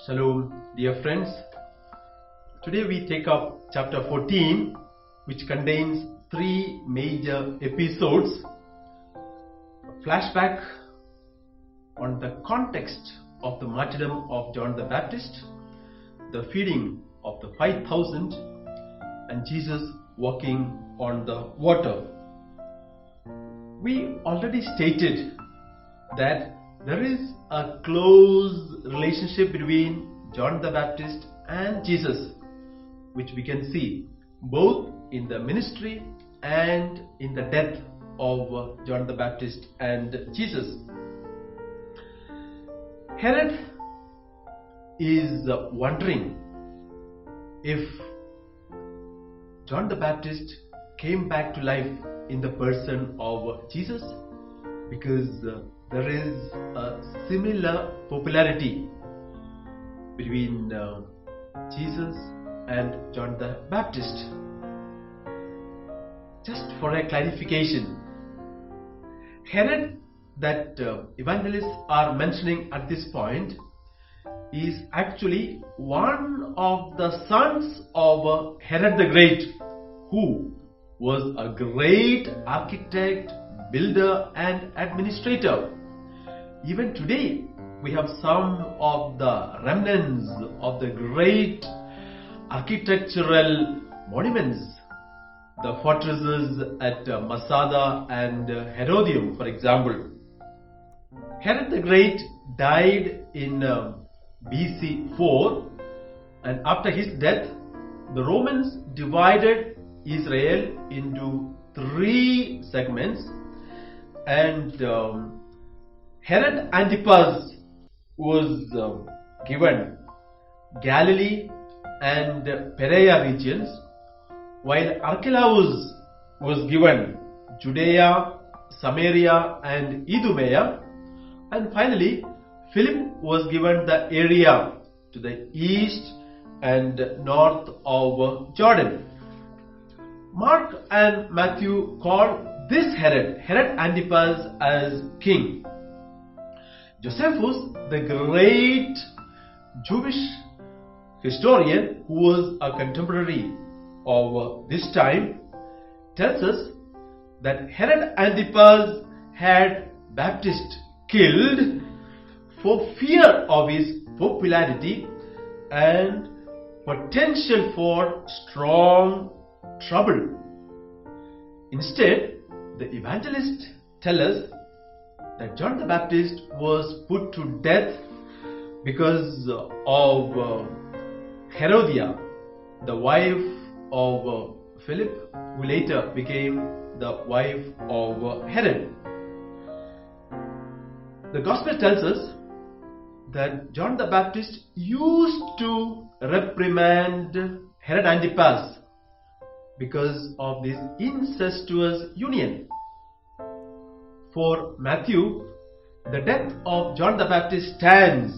Shalom, dear friends. Today we take up chapter 14, which contains three major episodes. A flashback on the context of the martyrdom of John the Baptist, the feeding of the 5,000, and Jesus walking on the water. We already stated that there is a close relationship between John the Baptist and Jesus, which we can see both in the ministry and in the death of John the Baptist and Jesus. Herod is wondering if John the Baptist came back to life in the person of Jesus, because there is a similar popularity between Jesus and John the Baptist. Just for a clarification, Herod that evangelists are mentioning at this point is actually one of the sons of Herod the Great, who was a great architect, builder and administrator. Even today we have some of the remnants of the great architectural monuments, the fortresses at Masada and Herodium, for example. Herod the Great died in BC 4, and after his death the Romans divided Israel into three segments, and Herod Antipas was given Galilee and Perea regions, while Archelaus was given Judea, Samaria and Idumea, and finally Philip was given the area to the east and north of Jordan. Mark and Mathew call this Herod Antipas, as king. Josephus, the great Jewish historian who was a contemporary of this time, tells us that Herod Antipas had Baptist killed for fear of his popularity and potential for strong trouble. Instead, the evangelists tell us that John the Baptist was put to death because of Herodia, the wife of Philip, who later became the wife of Herod. The Gospel tells us that John the Baptist used to reprimand Herod Antipas because of this incestuous union. For Mathew, the death of John the Baptist stands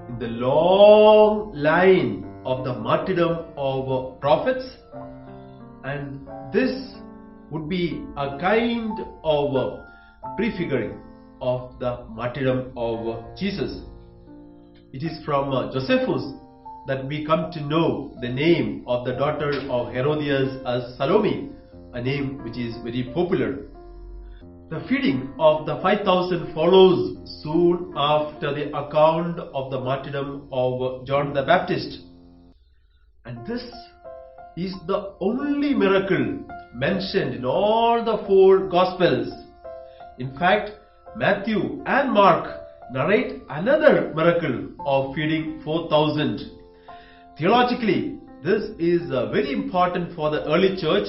in the long line of the martyrdom of prophets, and this would be a kind of prefiguring of the martyrdom of Jesus. It is from Josephus that we come to know the name of the daughter of Herodias as Salome, a name which is very popular. The feeding of the 5,000 follows soon after the account of the martyrdom of John the Baptist. And this is the only miracle mentioned in all the four Gospels. In fact, Matthew and Mark narrate another miracle of feeding 4,000. Theologically, this is very important for the early church,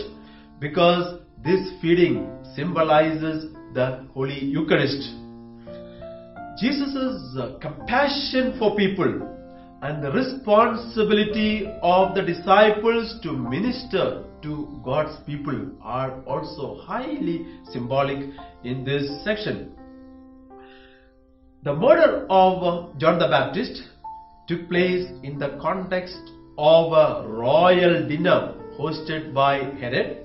because this feeding symbolizes the Holy Eucharist. Jesus' compassion for people and the responsibility of the disciples to minister to God's people are also highly symbolic in this section. The murder of John the Baptist took place in the context of a royal dinner hosted by Herod,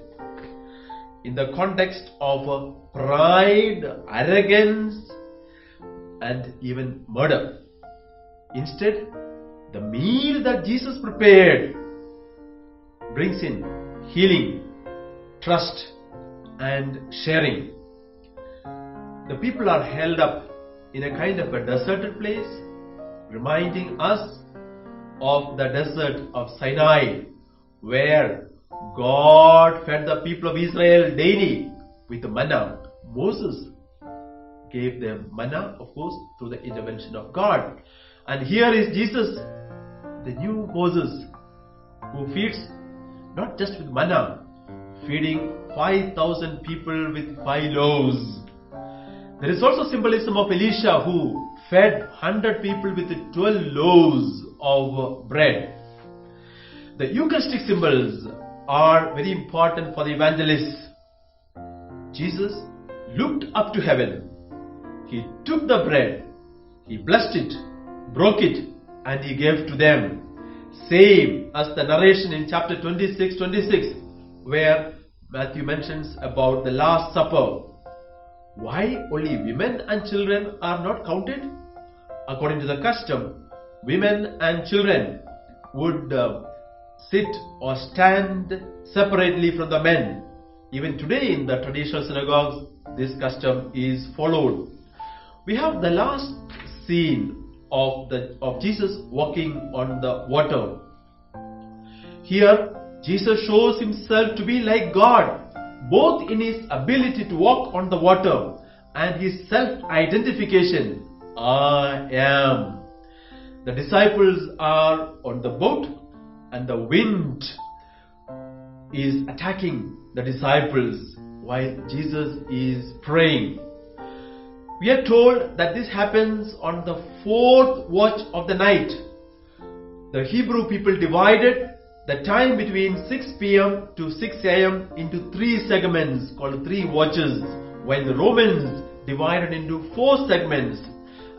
in the context of pride, arrogance and even murder. Instead, The meal that Jesus prepared brings in healing, trust, and sharing. The people are held up in a kind of a deserted place, reminding us of the desert of Sinai, where God fed the people of Israel daily with manna. Moses gave them manna, of course, through the intervention of God. And here is Jesus, the new Moses, who feeds not just with manna, feeding 5,000 people with 5 loaves. There is also symbolism of Elisha, who fed 100 people with 12 loaves of bread. The Eucharistic symbols are very important for the evangelists. Jesus looked up to heaven. He took the bread, he blessed it, broke it, and he gave to them. Same as the narration in chapter 26, where Mathew mentions about the Last Supper. Why only women and children are not counted? According to the custom, women and children would sit or stand separately from the men. Even today in the traditional synagogues, this custom is followed. We have the last scene of Jesus walking on the water. Here, Jesus shows himself to be like God, both in his ability to walk on the water and his self-identification. I am. The disciples are on the boat and the wind is attacking the disciples while Jesus is praying. We are told that this happens on the 4th watch of the night. The Hebrew people divided the time between 6 p.m. to 6 a.m. into 3 segments called 3 watches, while the Romans divided into 4 segments,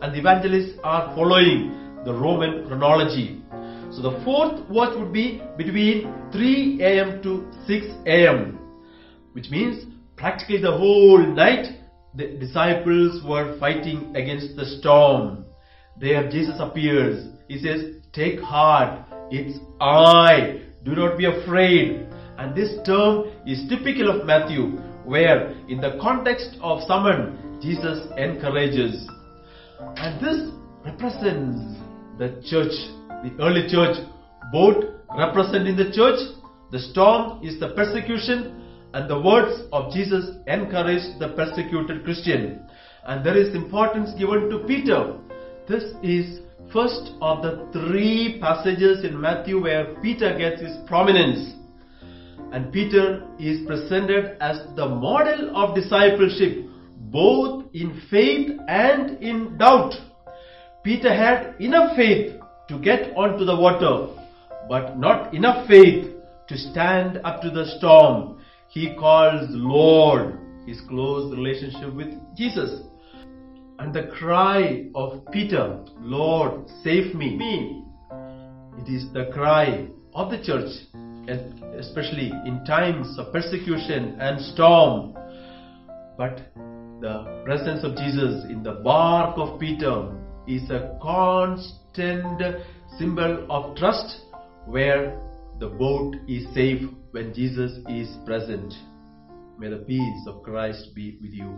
and the evangelists are following the Roman chronology. So the 4th watch would be between 3 a.m. to 6 a.m., which means practically the whole night the disciples were fighting against the storm. There Jesus appears. He says, "Take heart, it's I. Do not be afraid." And this term is typical of Matthew, where in the context of summon, Jesus encourages. And this represents the church, the early church. Both representing the church, the storm is the persecution, and the words of Jesus encourage the persecuted Christian. And there is importance given to Peter. This is first of the 3 passages in Matthew where Peter gets his prominence. And Peter is presented as the model of discipleship, both in faith and in doubt. Peter had enough faith to get onto the water, but not enough faith to stand up to the storm. He calls Lord, his close relationship with Jesus. And the cry of Peter, "Lord, save me," it is the cry of the church, especially in times of persecution and storm. But the presence of Jesus in the bark of Peter is a constant symbol of trust, where the boat is safe when Jesus is present. May the peace of Christ be with you.